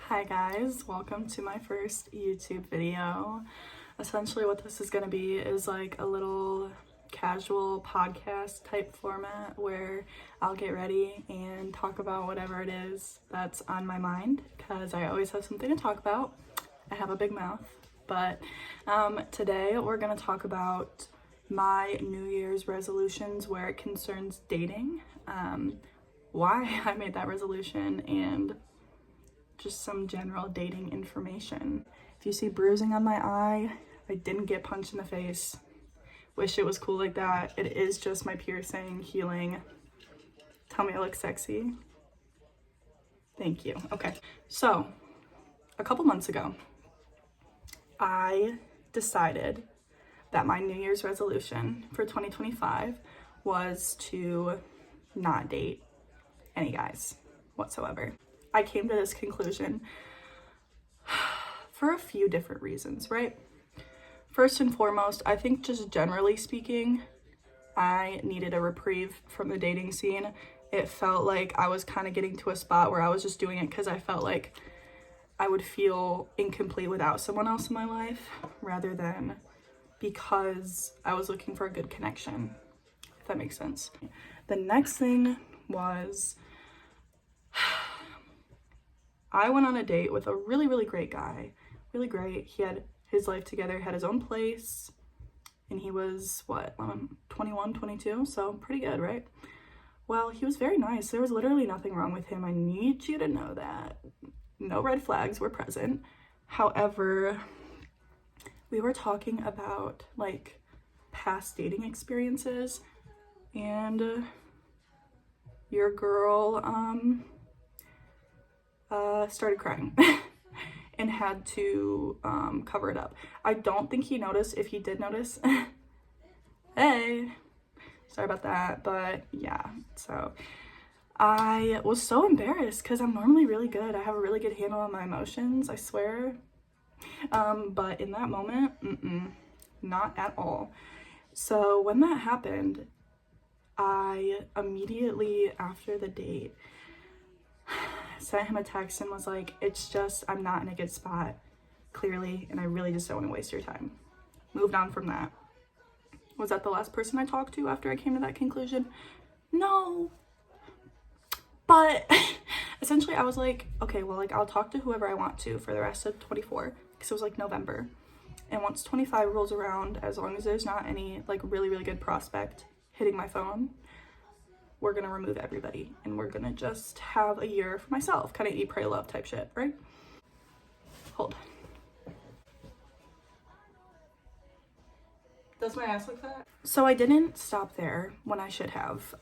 Hi guys, welcome to my first YouTube video. Essentially what this is going to be is like a little casual podcast type format where I'll get ready and talk about whatever it is that's on my mind because I always have something to talk about. I have a big mouth, but today we're going to talk about my New Year's resolutions where it concerns dating, why I made that resolution, and just some general dating information. If you see bruising on my eye, I didn't get punched in the face. Wish it was cool like that. It is just my piercing healing. Tell me I look sexy. Thank you. Okay, so a couple months ago, I decided that my New Year's resolution for 2025 was to not date any guys whatsoever. I came to this conclusion for a few different reasons, right? First and foremost, I think just generally speaking, I needed a reprieve from the dating scene. It felt like I was kind of getting to a spot where I was just doing it because I felt like I would feel incomplete without someone else in my life rather than because I was looking for a good connection, if that makes sense. The next thing was I went on a date with a really great guy. Really great. He had his life together, had his own place, and he was, 21, 22? So pretty good, right? Well, he was very nice. There was literally nothing wrong with him. I need you to know that. No red flags were present. However, we were talking about, like, past dating experiences, and your girl, started crying and had to cover it up. I don't think he noticed. If he did notice, hey, sorry about that. But yeah, so I was so embarrassed because I'm normally really good. I have a really good handle on my emotions, I swear. But in that moment, not at all. So when that happened, I immediately after the date sent him a text and was like, it's just, I'm not in a good spot, clearly, and I really just don't want to waste your time. Moved on from that. Was that the last person I talked to after I came to that conclusion? No. But essentially I was like, okay, well, like, I'll talk to whoever I want to for the rest of 24, because it was like November. And once 25 rolls around, as long as there's not any like really good prospect hitting my phone, we're gonna remove everybody and we're gonna just have a year for myself, kind of eat, pray, love type shit, right? Hold. Does my ass look fat? So I didn't stop there when I should have.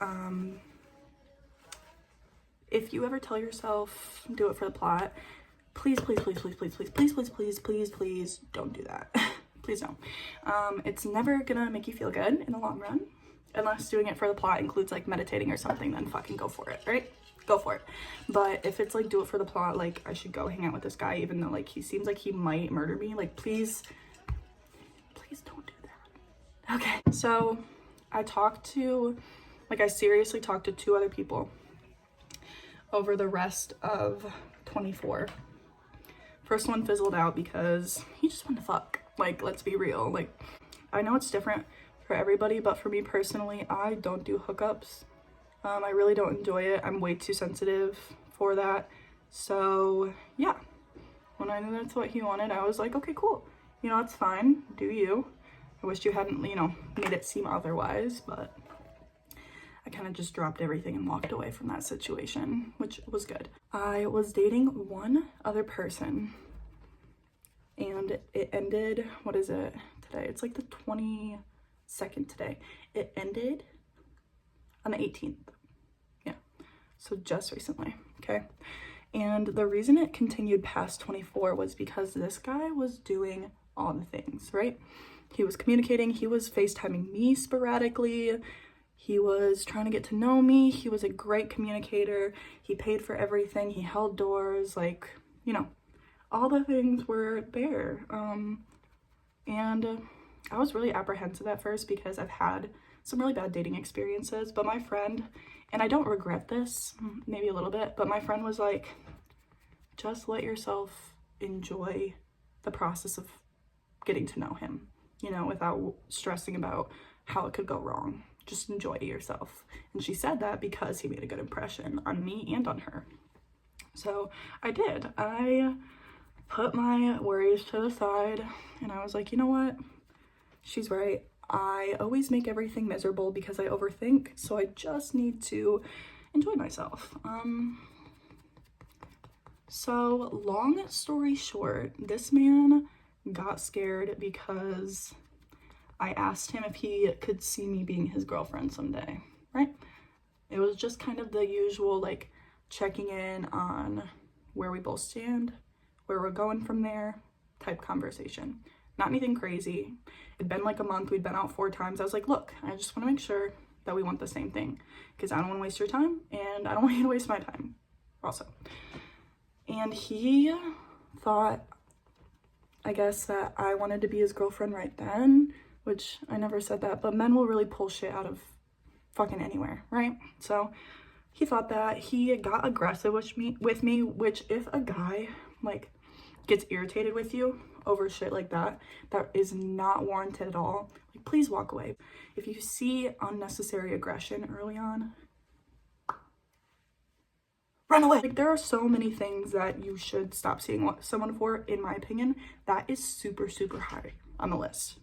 If you ever tell yourself do it for the plot, please don't do that. Please don't. It's never gonna make you feel good in the long run. Unless doing it for the plot includes like meditating or something, then fucking go for it, right? Go for it. But if it's like do it for the plot, like I should go hang out with this guy even though like he seems like he might murder me, like please don't do that. Okay, so I seriously talked to 2 other people over the rest of 24. First one fizzled out because he just wanted to fuck. Like, let's be real. Like, I know it's different for everybody, but for me personally, I don't do hookups. I really don't enjoy it. I'm way too sensitive for that. So yeah, when I knew that's what he wanted, I was like, okay, cool. You know, it's fine. Do you? I wish you hadn't, made it seem otherwise, but I kind of just dropped everything and walked away from that situation, which was good. I was dating one other person and it ended, what is it today? It's like the 22nd today. It ended on the 18th. Yeah, so just recently, okay? And the reason it continued past 24 was because this guy was doing all the things, right? He was communicating, he was FaceTiming me sporadically, he was trying to get to know me, he was a great communicator, he paid for everything, he held doors, like, all the things were there. And I was really apprehensive at first because I've had some really bad dating experiences, but my friend, and I don't regret this, maybe a little bit, but my friend was like, just let yourself enjoy the process of getting to know him, you know, without stressing about how it could go wrong. Just enjoy yourself. And she said that because he made a good impression on me and on her. So I did. I put my worries to the side and I was like, you know what? She's right. I always make everything miserable because I overthink. So I just need to enjoy myself. So long story short, this man got scared because I asked him if he could see me being his girlfriend someday, right? It was just kind of the usual, like, checking in on where we both stand, where we're going from there type conversation. Not anything crazy. It'd been like a month. We'd been out 4 times. I was like, look, I just want to make sure that we want the same thing because I don't want to waste your time and I don't want you to waste my time also. And he thought, I guess, that I wanted to be his girlfriend right then, which I never said that, but men will really pull shit out of fucking anywhere, right? So he thought that. He got aggressive with me, which if a guy, like, gets irritated with you over shit like that, that is not warranted at all. Like, please walk away. If you see unnecessary aggression early on, run away. Like, there are so many things that you should stop seeing someone for, in my opinion. That is super, super high on the list.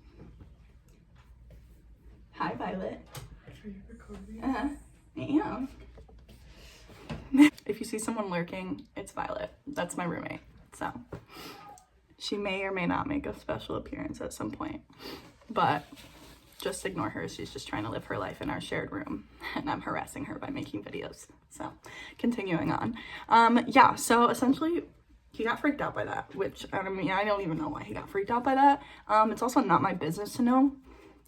Hi, Violet. Are you recording? I am. If you see someone lurking, it's Violet. That's my roommate. So she may or may not make a special appearance at some point, but just ignore her. She's just trying to live her life in our shared room and I'm harassing her by making videos. So continuing on. Yeah, so essentially he got freaked out by that, which, I mean, I don't even know why he got freaked out by that. It's also not my business to know.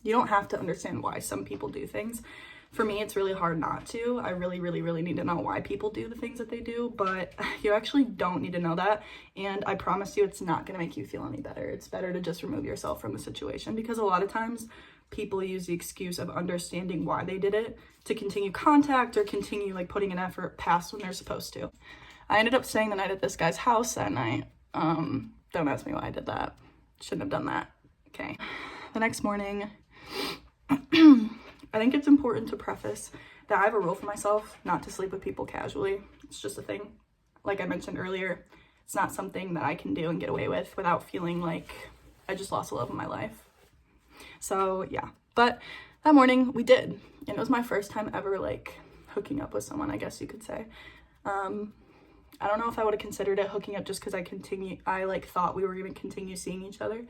You don't have to understand why some people do things. For me, it's really hard not to. I really, really, really need to know why people do the things that they do, but you actually don't need to know that. And I promise you, it's not going to make you feel any better. It's better to just remove yourself from the situation, because a lot of times people use the excuse of understanding why they did it to continue contact or continue, like, putting an effort past when they're supposed to. I ended up staying the night at this guy's house that night. Don't ask me why I did that. Shouldn't have done that. Okay. The next morning, I think it's important to preface that I have a rule for myself not to sleep with people casually. It's just a thing. Like I mentioned earlier, it's not something that I can do and get away with without feeling like I just lost the love of my life. So yeah, but that morning we did, and it was my first time ever, like, hooking up with someone, I guess you could say. I don't know if I would have considered it hooking up just because I like thought we were going to continue seeing each other.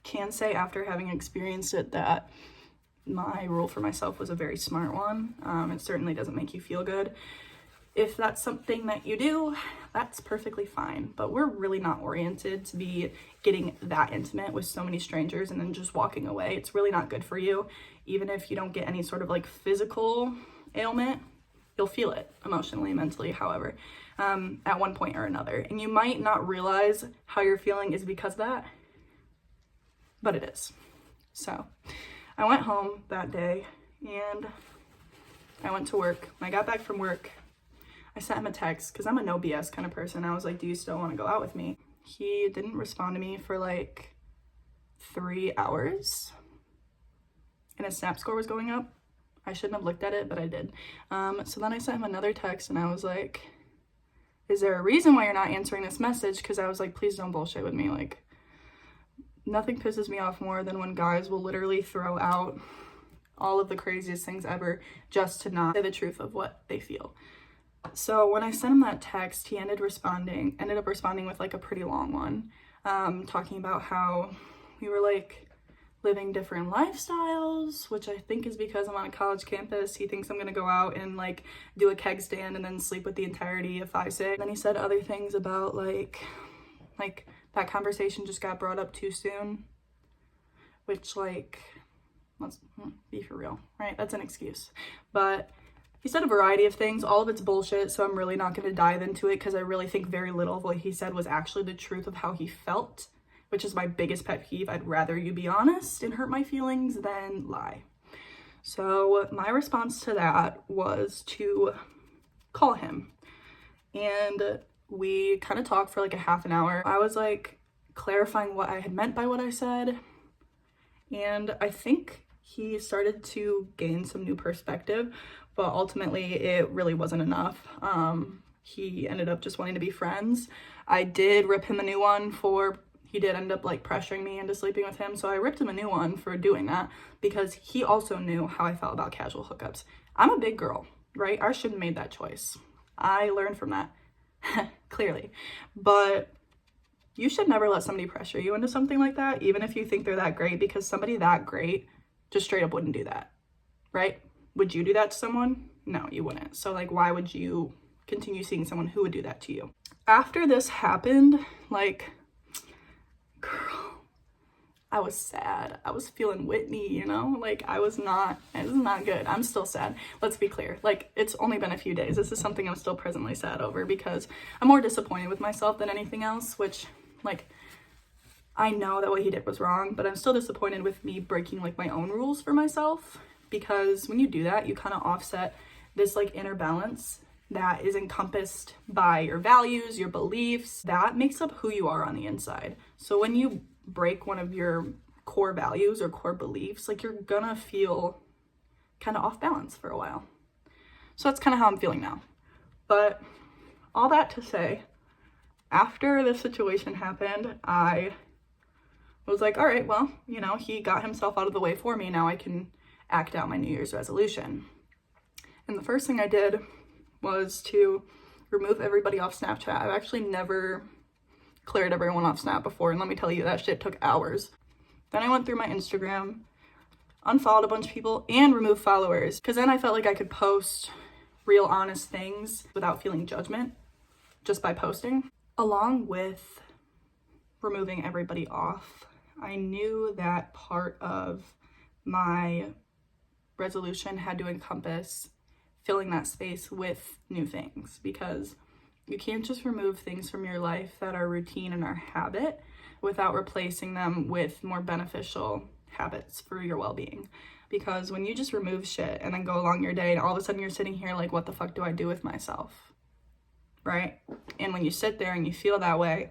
Can say after having experienced it that my rule for myself was a very smart one. It certainly doesn't make you feel good. If that's something that you do, that's perfectly fine. But we're really not oriented to be getting that intimate with so many strangers and then just walking away. It's really not good for you. Even if you don't get any sort of, like, physical ailment, you'll feel it emotionally, mentally, however, at one point or another. And you might not realize how you're feeling is because of that, but it is. So I went home that day and I went to work. When I got back from work, I sent him a text because I'm a no BS kind of person. I was like, do you still want to go out with me? He didn't respond to me for like 3 hours and his snap score was going up. I shouldn't have looked at it, but I did. So then I sent him another text and I was like, is there a reason why you're not answering this message? Because I was like, please don't bullshit with me. Like, nothing pisses me off more than when guys will literally throw out all of the craziest things ever just to not say the truth of what they feel. So when I sent him that text, he ended up responding with like a pretty long one, talking about how we were like living different lifestyles, which I think is because I'm on a college campus. He thinks I'm gonna go out and like do a keg stand and then sleep with the entirety of 5'6". Then he said other things about like that conversation just got brought up too soon, which, like, let's be for real, right? That's an excuse. But he said a variety of things. All of it's bullshit, so I'm really not going to dive into it because I really think very little of what he said was actually the truth of how he felt, which is my biggest pet peeve. I'd rather you be honest and hurt my feelings than lie. So my response to that was to call him and we kind of talked for like a half an hour. I was like clarifying what I had meant by what I said, and I think he started to gain some new perspective, but ultimately it really wasn't enough. He ended up just wanting to be friends. I did rip him a new one he did end up like pressuring me into sleeping with him, so I ripped him a new one for doing that because he also knew how I felt about casual hookups. I'm a big girl, right? I shouldn't have made that choice. I learned from that, clearly. But you should never let somebody pressure you into something like that, even if you think they're that great, because somebody that great just straight up wouldn't do that, right? Would you do that to someone? No, you wouldn't. So like, why would you continue seeing someone who would do that to you? After this happened, like, girl, I was sad. I was feeling Whitney, you know? Like, it was not good. I'm still sad. Let's be clear. Like, it's only been a few days. This is something I'm still presently sad over because I'm more disappointed with myself than anything else, which, like, I know that what he did was wrong, but I'm still disappointed with me breaking, like, my own rules for myself, because when you do that, you kind of offset this, like, inner balance that is encompassed by your values, your beliefs, that makes up who you are on the inside. So when you break one of your core values or core beliefs, like, you're gonna feel kind of off balance for a while. So that's kind of how I'm feeling now. But all that to say, after this situation happened, I was like, all right, well, you know, he got himself out of the way for me. Now I can act out my New Year's resolution. And the first thing I did was to remove everybody off Snapchat. I've actually never cleared everyone off Snap before, and let me tell you, that shit took hours. Then I went through my Instagram, unfollowed a bunch of people, and removed followers, because then I felt like I could post real honest things without feeling judgment just by posting. Along with removing everybody off, I knew that part of my resolution had to encompass filling that space with new things, because you can't just remove things from your life that are routine and are habit without replacing them with more beneficial habits for your well-being. Because when you just remove shit and then go along your day and all of a sudden you're sitting here like, what the fuck do I do with myself, right? And when you sit there and you feel that way,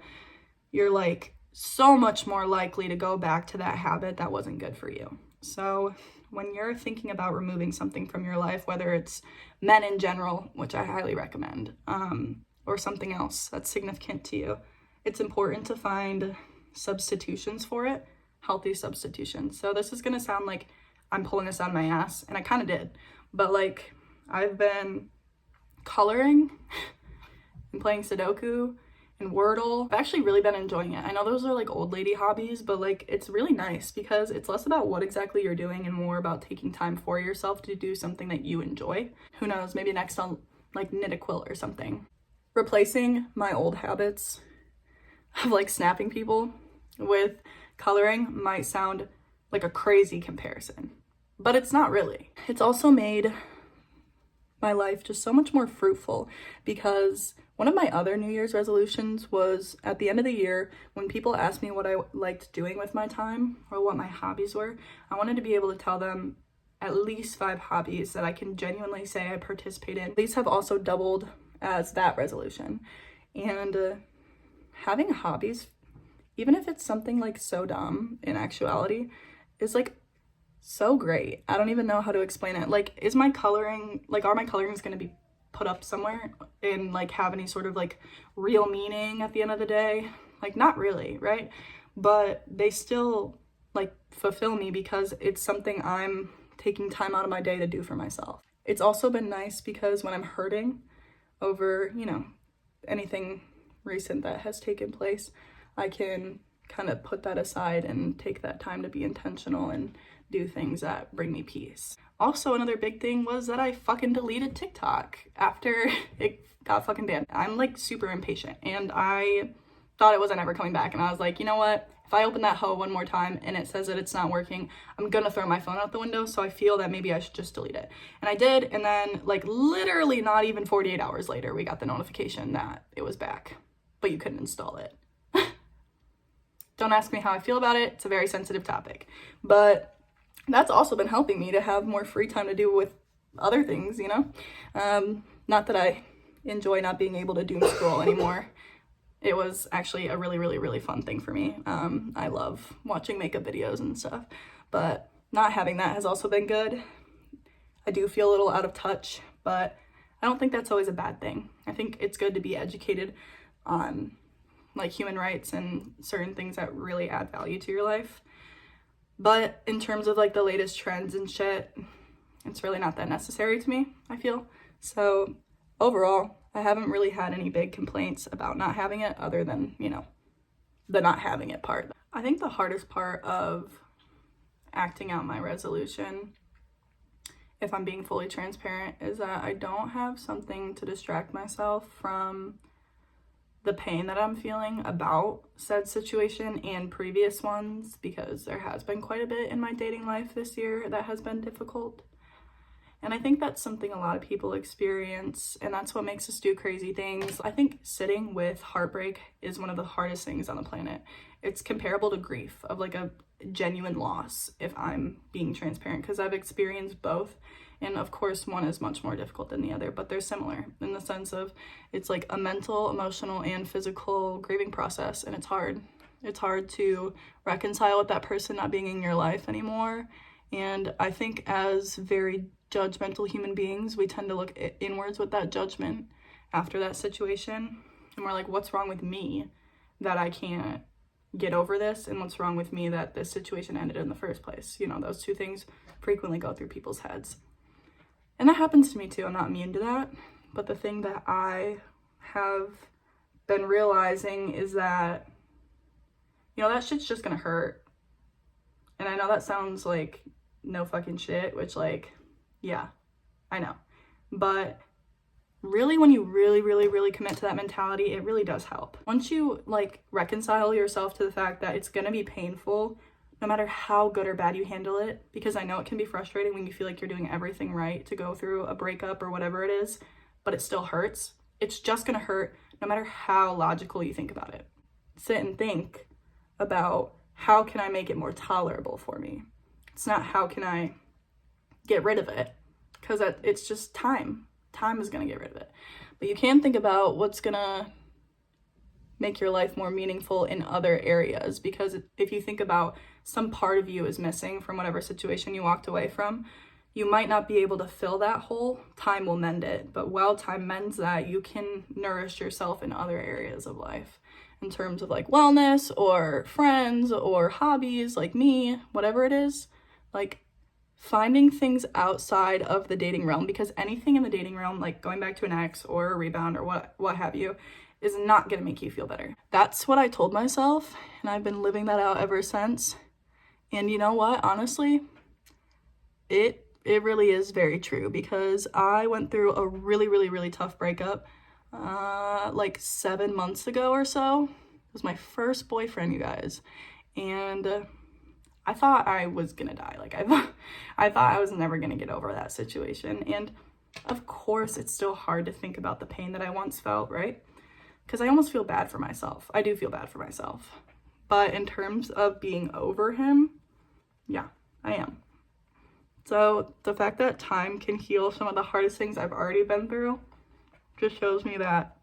you're like so much more likely to go back to that habit that wasn't good for you. So when you're thinking about removing something from your life, whether it's men in general, which I highly recommend, or something else that's significant to you, it's important to find substitutions for it, healthy substitutions. So this is gonna sound like I'm pulling this out of my ass, and I kind of did, but like, I've been coloring and playing Sudoku and Wordle. I've actually really been enjoying it. I know those are like old lady hobbies, but like, it's really nice because it's less about what exactly you're doing and more about taking time for yourself to do something that you enjoy. Who knows, maybe next I'll like knit a quilt or something. Replacing my old habits of like snapping people with coloring might sound like a crazy comparison, but it's not really. It's also made my life just so much more fruitful, because one of my other New Year's resolutions was at the end of the year, when people asked me what I liked doing with my time or what my hobbies were, I wanted to be able to tell them at least 5 hobbies that I can genuinely say I participate in. These have also doubled as that resolution. And having hobbies, even if it's something like so dumb in actuality, is like so great. I don't even know how to explain it. Like, is my coloring, like, are my colorings going to be put up somewhere and like have any sort of like real meaning at the end of the day? Like, not really, right? But they still like fulfill me because it's something I'm taking time out of my day to do for myself. It's also been nice because when I'm hurting over, you know, anything recent that has taken place, I can kind of put that aside and take that time to be intentional and do things that bring me peace. Also, another big thing was that I fucking deleted TikTok after it got fucking banned. I'm like super impatient, and I thought it wasn't ever coming back, and I was like, you know what? If I open that hoe one more time and it says that it's not working, I'm gonna throw my phone out the window, so I feel that maybe I should just delete it. And I did, and then like literally not even 48 hours later, we got the notification that it was back, but you couldn't install it. Don't ask me how I feel about it. It's a very sensitive topic, but that's also been helping me to have more free time to do with other things, you know? Not that I enjoy not being able to doom scroll anymore. It was actually a really, really, really fun thing for me. I love watching makeup videos and stuff, but not having that has also been good. I do feel a little out of touch, but I don't think that's always a bad thing. I think it's good to be educated on like human rights and certain things that really add value to your life. But in terms of like the latest trends and shit, it's really not that necessary to me, I feel. So overall, I haven't really had any big complaints about not having it other than, you know, the not having it part. I think the hardest part of acting out my resolution, if I'm being fully transparent, is that I don't have something to distract myself from the pain that I'm feeling about said situation and previous ones, because there has been quite a bit in my dating life this year that has been difficult. And I think that's something a lot of people experience, and that's what makes us do crazy things. I think sitting with heartbreak is one of the hardest things on the planet. It's comparable to grief, of like a genuine loss, if I'm being transparent, because I've experienced both. And of course, one is much more difficult than the other, but they're similar in the sense of it's like a mental, emotional, and physical grieving process, and it's hard. It's hard to reconcile with that person not being in your life anymore. And I think as very judgmental human beings, we tend to look inwards with that judgment after that situation. And we're like, what's wrong with me that I can't get over this? And what's wrong with me that this situation ended in the first place? You know, those two things frequently go through people's heads. And that happens to me too. I'm not immune to that. But the thing that I have been realizing is that, you know, that shit's just gonna hurt. And I know that sounds like no fucking shit, which, like, yeah, I know. But really, when you really, really, really commit to that mentality, it really does help. Once you, like, reconcile yourself to the fact that it's gonna be painful, no matter how good or bad you handle it, because I know it can be frustrating when you feel like you're doing everything right to go through a breakup or whatever it is, but it still hurts. It's just gonna hurt no matter how logical you think about it. Sit and think about, how can I make it more tolerable for me? It's not how can I get rid of it, because it's just time. Time is gonna get rid of it. But you can think about what's gonna make your life more meaningful in other areas, because if you think about some part of you is missing from whatever situation you walked away from, you might not be able to fill that hole. Time will mend it, but while time mends that, you can nourish yourself in other areas of life in terms of like wellness or friends or hobbies, like me, whatever it is. Like finding things outside of the dating realm, because anything in the dating realm, like going back to an ex or a rebound or what have you, is not going to make you feel better. That's what I told myself, and I've been living that out ever since. And you know what? Honestly, it really is very true, because I went through a really, really, really tough breakup like 7 months ago or so. It was my first boyfriend, you guys. And I thought I was gonna die. Like I thought I was never gonna get over that situation. And of course, it's still hard to think about the pain that I once felt, right? Because I almost feel bad for myself. I do feel bad for myself. But in terms of being over him, yeah, I am. So the fact that time can heal some of the hardest things I've already been through just shows me that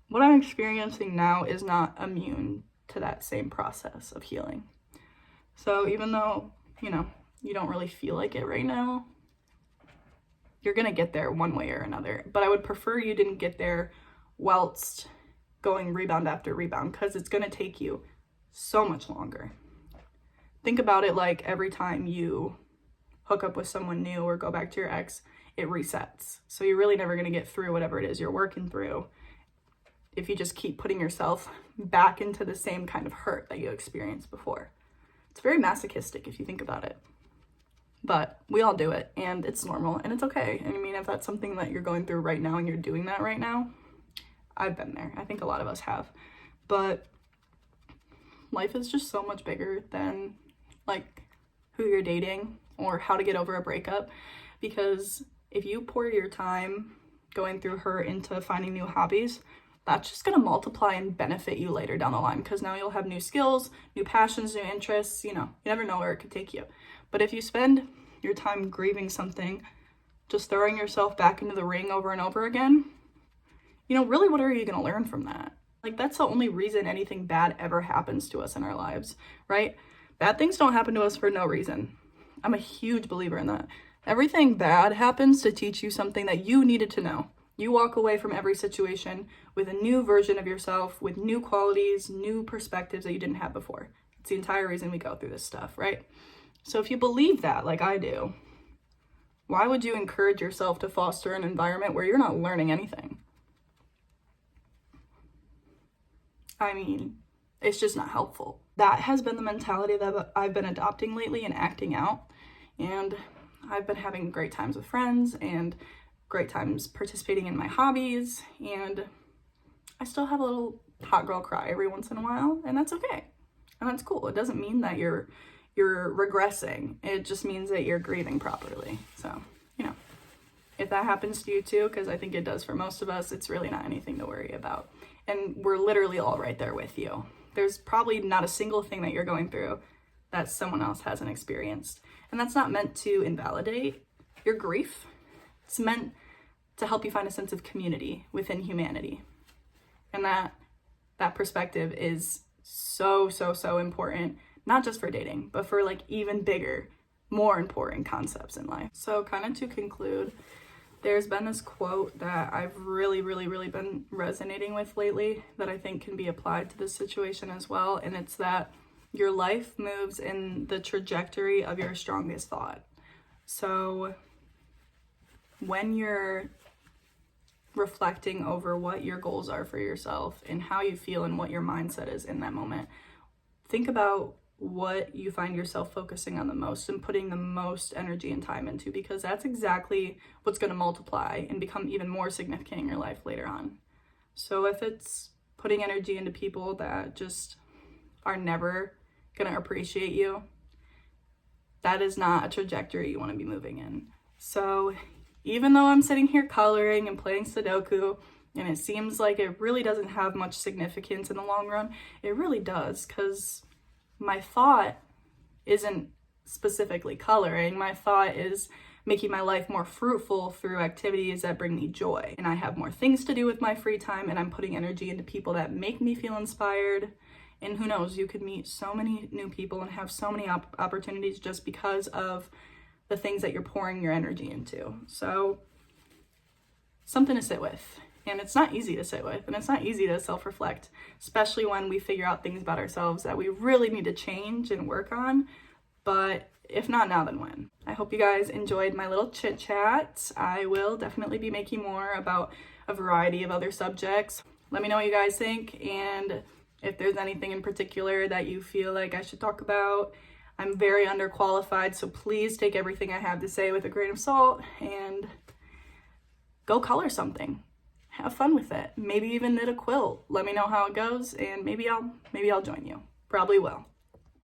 what I'm experiencing now is not immune to that same process of healing. So even though, you know, you don't really feel like it right now, you're gonna get there one way or another. But I would prefer you didn't get there whilst going rebound after rebound, because it's gonna take you so much longer. Think about it like every time you hook up with someone new or go back to your ex, it resets. So you're really never gonna get through whatever it is you're working through if you just keep putting yourself back into the same kind of hurt that you experienced before. It's very masochistic if you think about it. But we all do it, and it's normal, and it's okay. And I mean, if that's something that you're going through right now and you're doing that right now, I've been there. I think a lot of us have. But life is just so much bigger than like who you're dating or how to get over a breakup, because if you pour your time going through her into finding new hobbies, that's just going to multiply and benefit you later down the line, because now you'll have new skills, new passions, new interests. You know, you never know where it could take you. But if you spend your time grieving something, just throwing yourself back into the ring over and over again, you know, really, what are you going to learn from that? Like, that's the only reason anything bad ever happens to us in our lives, right? Bad things don't happen to us for no reason. I'm a huge believer in that. Everything bad happens to teach you something that you needed to know. You walk away from every situation with a new version of yourself, with new qualities, new perspectives that you didn't have before. It's the entire reason we go through this stuff, right? So if you believe that, like I do, why would you encourage yourself to foster an environment where you're not learning anything? I mean, it's just not helpful. That has been the mentality that I've been adopting lately and acting out. And I've been having great times with friends and great times participating in my hobbies. And I still have a little hot girl cry every once in a while, and that's okay. And that's cool. It doesn't mean that you're regressing. It just means that you're grieving properly. So, you know, if that happens to you too, because I think it does for most of us, it's really not anything to worry about. And we're literally all right there with you. There's probably not a single thing that you're going through that someone else hasn't experienced. And that's not meant to invalidate your grief. It's meant to help you find a sense of community within humanity. And that perspective is so important, not just for dating, but for like even bigger, more important concepts in life. So kind of to conclude, there's been this quote that I've really been resonating with lately that I think can be applied to this situation as well. And it's that your life moves in the trajectory of your strongest thought. So when you're reflecting over what your goals are for yourself and how you feel and what your mindset is in that moment, think about what you find yourself focusing on the most and putting the most energy and time into, because that's exactly what's going to multiply and become even more significant in your life later on. So if it's putting energy into people that just are never going to appreciate you, that is not a trajectory you want to be moving in. So even though I'm sitting here coloring and playing Sudoku, and it seems like it really doesn't have much significance in the long run, it really does, because my thought isn't specifically coloring. My thought is making my life more fruitful through activities that bring me joy. And I have more things to do with my free time, and I'm putting energy into people that make me feel inspired. And who knows, you could meet so many new people and have so many opportunities just because of the things that you're pouring your energy into. So something to sit with. And it's not easy to sit with, and it's not easy to self-reflect, especially when we figure out things about ourselves that we really need to change and work on. But if not now, then when? I hope you guys enjoyed my little chit chat. I will definitely be making more about a variety of other subjects. Let me know what you guys think, and if there's anything in particular that you feel like I should talk about. I'm very underqualified, so please take everything I have to say with a grain of salt and go color something. Have fun with it. Maybe even knit a quilt. Let me know how it goes, and maybe I'll join you. Probably will.